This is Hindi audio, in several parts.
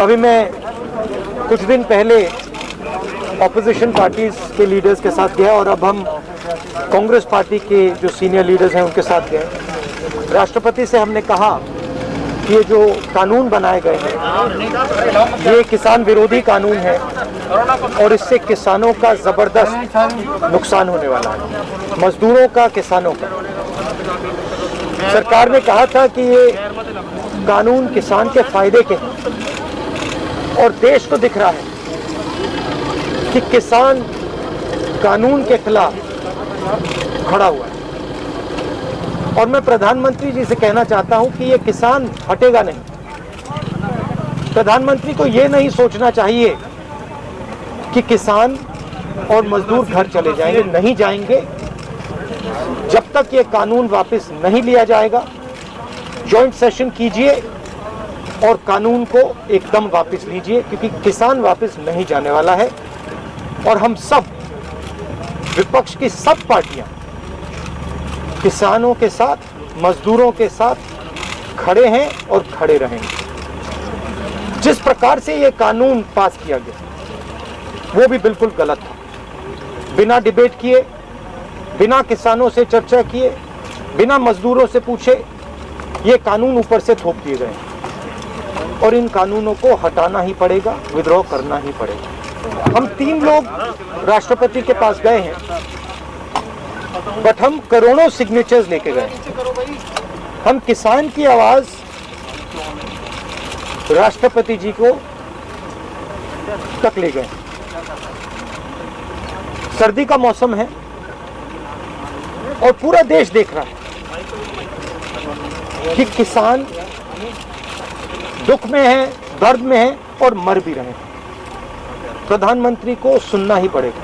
अभी मैं कुछ दिन पहले ऑपोजिशन पार्टीज के लीडर्स के साथ गया और अब हम कांग्रेस पार्टी के जो सीनियर लीडर्स हैं उनके साथ गए। राष्ट्रपति से हमने कहा कि ये जो कानून बनाए गए हैं ये किसान विरोधी कानून है और इससे किसानों का ज़बरदस्त नुकसान होने वाला है, मजदूरों का, किसानों का। सरकार ने कहा था कि ये कानून किसान के फायदे के हैं और देश को दिख रहा है कि किसान कानून के खिलाफ खड़ा हुआ है। और मैं प्रधानमंत्री जी से कहना चाहता हूं कि ये किसान हटेगा नहीं। प्रधानमंत्री को ये नहीं सोचना चाहिए कि किसान और मजदूर घर चले जाएंगे, नहीं जाएंगे जब तक ये कानून वापस नहीं लिया जाएगा। जॉइंट सेशन कीजिए और कानून को एकदम वापस लीजिए, क्योंकि किसान वापस नहीं जाने वाला है। और हम सब, विपक्ष की सब पार्टियां किसानों के साथ, मजदूरों के साथ खड़े हैं और खड़े रहेंगे। जिस प्रकार से ये कानून पास किया गया वो भी बिल्कुल गलत था। बिना डिबेट किए, बिना किसानों से चर्चा किए, बिना मजदूरों से पूछे ये कानून ऊपर से थोप दिए गए और इन कानूनों को हटाना ही पड़ेगा, विद्रोह करना ही पड़ेगा। हम 3 लोग राष्ट्रपति के पास गए हैं, बट हम करोड़ों सिग्नेचर्स लेके गए। हम किसान की आवाज राष्ट्रपति जी को तक ले गए। सर्दी का मौसम है और पूरा देश देख रहा है कि किसान दुख में है, दर्द में है और मर भी रहे हैं। प्रधानमंत्री को सुनना ही पड़ेगा।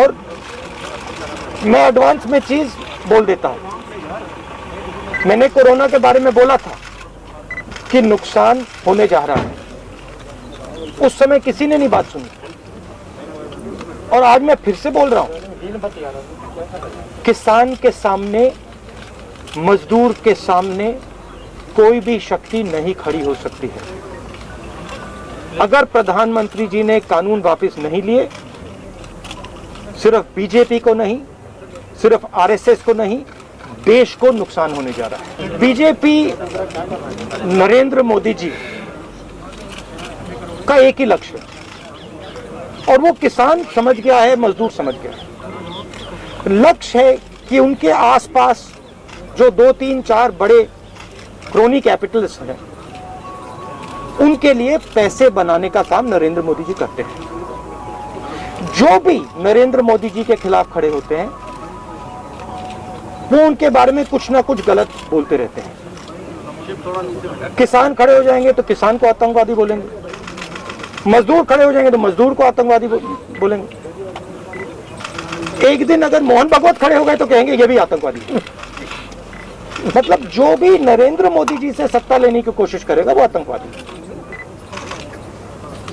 और मैं एडवांस में चीज बोल देता हूं। मैंने कोरोना के बारे में बोला था कि नुकसान होने जा रहा है। उस समय किसी ने नहीं बात सुनी और आज मैं फिर से बोल रहा हूं, किसान के सामने, मजदूर के सामने कोई भी शक्ति नहीं खड़ी हो सकती है। अगर प्रधानमंत्री जी ने कानून वापस नहीं लिए, सिर्फ बीजेपी को नहीं, सिर्फ आरएसएस को नहीं, देश को नुकसान होने जा रहा है। बीजेपी, नरेंद्र मोदी जी का एक ही लक्ष्य है और वो किसान समझ गया है, मजदूर समझ गया है। लक्ष्य है कि उनके आसपास जो 2, 3, 4 बड़े क्रोनी कैपिटलिस्ट हैं, उनके लिए पैसे बनाने का काम नरेंद्र मोदी जी करते हैं। जो भी नरेंद्र मोदी जी के खिलाफ खड़े होते हैं वो उनके बारे में कुछ ना कुछ गलत बोलते रहते हैं। किसान खड़े हो जाएंगे तो किसान को आतंकवादी बोलेंगे, मजदूर खड़े हो जाएंगे तो मजदूर को आतंकवादी बोलेंगे। एक दिन अगर मोहन भागवत खड़े हो गए तो कहेंगे ये भी आतंकवादी। मतलब जो भी नरेंद्र मोदी जी से सत्ता लेने की कोशिश करेगा वो आतंकवादी।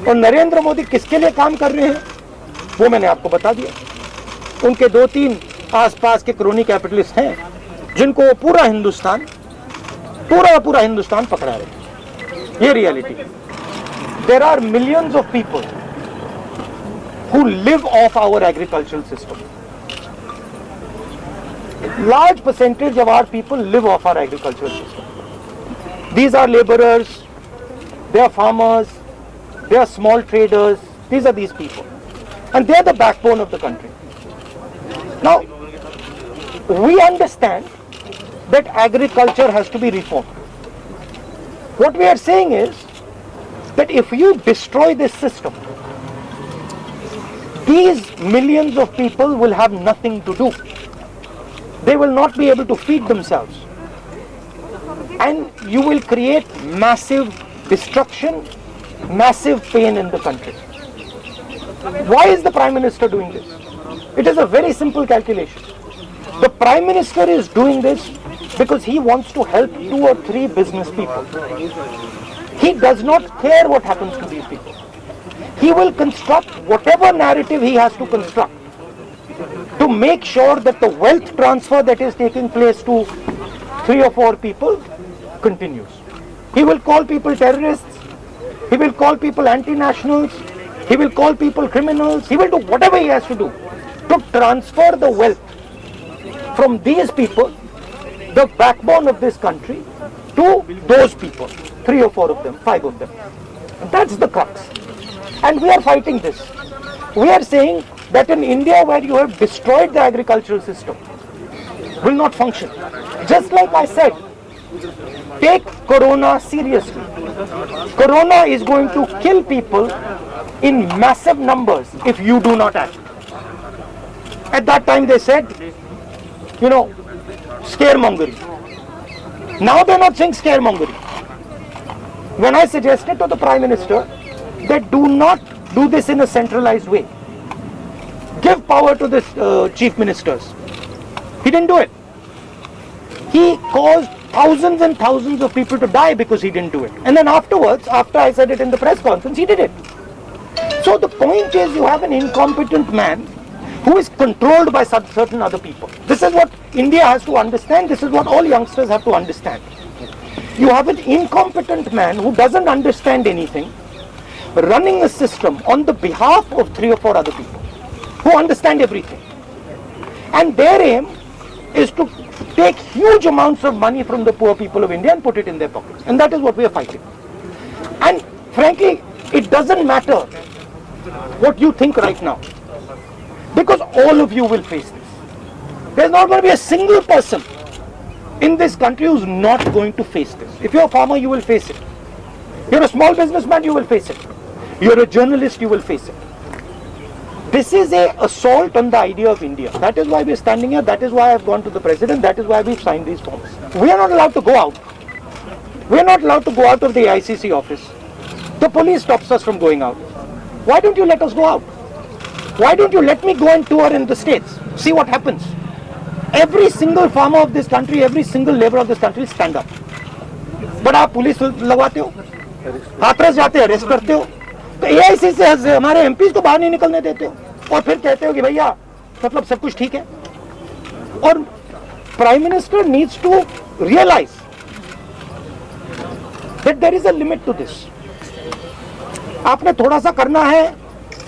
और नरेंद्र मोदी किसके लिए काम कर रहे हैं वो मैंने आपको बता दिया। उनके 2-3 आसपास के क्रोनी कैपिटलिस्ट हैं जिनको पूरा हिंदुस्तान पकड़ा रहे हैं। ये reality. There are millions of people who live off our agricultural system. Large percentage of our people live off our agricultural system. These are laborers, they are farmers, they are small traders. These are these people, and they are the backbone of the country. Now, we understand that agriculture has to be reformed. What we are saying is that if you destroy this system, these millions of people will have nothing to do. They will not be able to feed themselves, and you will create massive destruction, massive pain in the country. Why is the Prime Minister doing this? It is a very simple calculation. The Prime Minister is doing this because he wants to help 2 or 3 business people. He does not care what happens to these people. He will construct whatever narrative he has to construct to make sure that the wealth transfer that is taking place to 3 or 4 people continues. He will call people terrorists. He will call people anti-nationals. He will call people criminals. He will do whatever he has to do to transfer the wealth from these people, the backbone of this country, to those people. 3 or 4 of them, 5 of them. And that's the crux. And we are fighting this. We are saying that in India, where you have destroyed the agricultural system, will not function. Just like I said, take Corona seriously. Corona is going to kill people in massive numbers if you do not act. At that time they said, you know, scaremongering. Now they're not saying scaremongering. When I suggested to the Prime Minister that do not do this in a centralized way, give power to the chief ministers, he didn't do it. He caused thousands and thousands of people to die because he didn't do it. And then afterwards, after I said it in the press conference, he did it. So the point is, you have an incompetent man who is controlled by certain other people. This is what India has to understand. This is what all youngsters have to understand. You have an incompetent man who doesn't understand anything, running a system on the behalf of 3 or 4 other people who understand everything. And their aim is to take huge amounts of money from the poor people of India and put it in their pockets. And that is what we are fighting. And frankly, it doesn't matter what you think right now, because all of you will face this. There's not going to be a single person in this country who's not going to face this. If you're a farmer, you will face it. You're a small businessman, you will face it. You're a journalist, you will face it. This is an assault on the idea of India. That is why we're standing here. That is why I've gone to the president. That is why we've signed these forms. We are not allowed to go out. We are not allowed to go out of the ICC office. The police stops us from going out. Why don't you let us go out? Why don't you let me go and tour in the states? See what happens. Every single farmer of this country, every single labor of this country stand up. But आप पुलिस लगवाते हो, हाथरस जाते हो, अरेस्ट करते हो, तो AIC से हमारे एमपी को बाहर नहीं निकलने देते हो, और फिर कहते हो कि भैया मतलब सब कुछ ठीक है. और prime minister needs to realise that there is a limit to this. आपने थोड़ा सा करना है,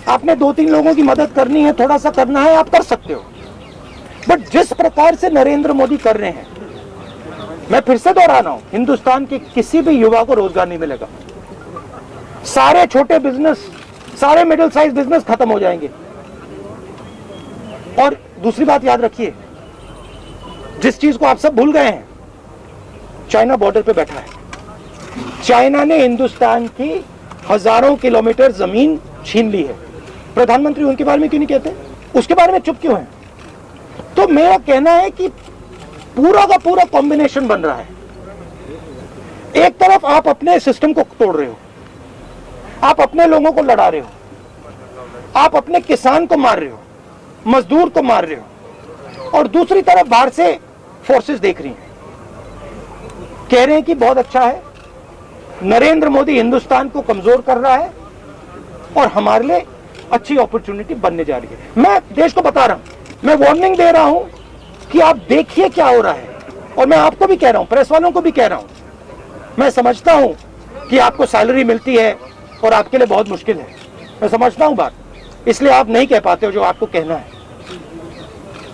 आपने 2-3 लोगों की मदद करनी है, थोड़ा सा करना है, आप कर सकते हो. बट जिस प्रकार से नरेंद्र मोदी कर रहे हैं, मैं फिर से दोहरा रहा हूं, हिंदुस्तान के किसी भी युवा को रोजगार नहीं मिलेगा. सारे छोटे बिजनेस, सारे मिडिल साइज बिजनेस खत्म हो जाएंगे. और दूसरी बात याद रखिए, जिस चीज को आप सब भूल गए हैं, चाइना बॉर्डर पे बैठा है. चाइना ने हिंदुस्तान की हजारों किलोमीटर जमीन छीन ली है. प्रधानमंत्री उनके बारे में क्यों नहीं कहते? उसके बारे में चुप क्यों है? तो मेरा कहना है कि पूरा का पूरा कॉम्बिनेशन बन रहा है. एक तरफ आप अपने सिस्टम को तोड़ रहे हो, आप अपने लोगों को लड़ा रहे हो, आप अपने किसान को मार रहे हो, मजदूर को मार रहे हो, और दूसरी तरफ बाहर से फोर्सेस देख रही हैं, कह रहे हैं कि बहुत अच्छा है, नरेंद्र मोदी हिंदुस्तान को कमजोर कर रहा है और हमारे लिए अच्छी अपॉर्चुनिटी बनने जा रही है. मैं देश को बता रहा हूं, मैं वार्निंग दे रहा हूं कि आप देखिए क्या हो रहा है. और मैं आपको भी कह रहा हूं, प्रेस वालों को भी कह रहा हूं, मैं समझता हूं कि आपको सैलरी मिलती है और आपके लिए बहुत मुश्किल है. मैं समझता हूं बात, इसलिए आप नहीं कह पाते हो जो आपको कहना है.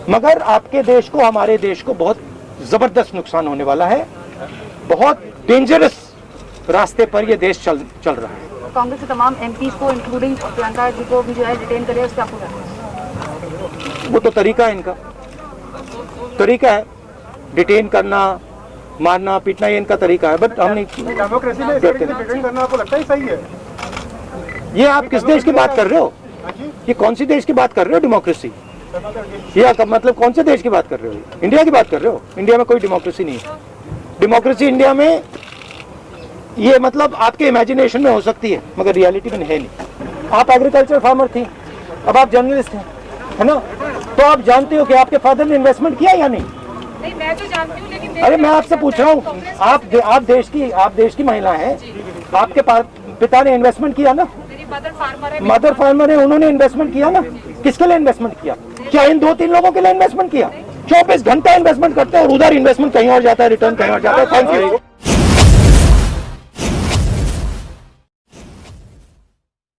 मगर आपके देश को, हमारे देश को बहुत जबरदस्त नुकसान होने वाला है. बहुत डेंजरस रास्ते पर यह देश चल रहा है. कांग्रेस के तमाम एमपीज को इंक्लूडिंग प्रियंका जी को भी जो है डिटेन करे, उसका पूरा वो तो तरीका है, इनका तरीका है डिटेन करना, मारना पीटना, ये इनका तरीका है. बट हम नहीं. डेमोक्रेसी में डिटेन करना आपको लगता है सही है? ये आप किस देश की बात कर रहे हो? ये कौन सी देश की बात कर रहे हो? डेमोक्रेसी ये मतलब कौन से देश की बात कर रहे हो? इंडिया की बात कर रहे हो? इंडिया में कोई डेमोक्रेसी नहीं है. डेमोक्रेसी इंडिया में ये मतलब आपके इमेजिनेशन में हो सकती है, मगर रियलिटी में है नहीं. आप एग्रीकल्चर फार्मर थी, अब आप जर्नलिस्ट हैं, है ना? तो आप जानते हो कि आपके फादर ने इन्वेस्टमेंट किया या नहीं? नहीं, मैं तो जानती हूँ, लेकिन अरे मैं आपसे पूछ रहा हूँ, आप देश की महिला हैं, आपके पिता ने इन्वेस्टमेंट किया ना? मेरी मदर फार्मर है. मदर फार्मर है, उन्होंने इन्वेस्टमेंट किया ना? किसके लिए इन्वेस्टमेंट किया? क्या इन 2-3 लोगों के लिए इन्वेस्टमेंट किया? 24 घंटा इन्वेस्टमेंट करते हैं और उधर इन्वेस्टमेंट कहीं और जाता है, रिटर्न कहीं और जाता है. Thank you.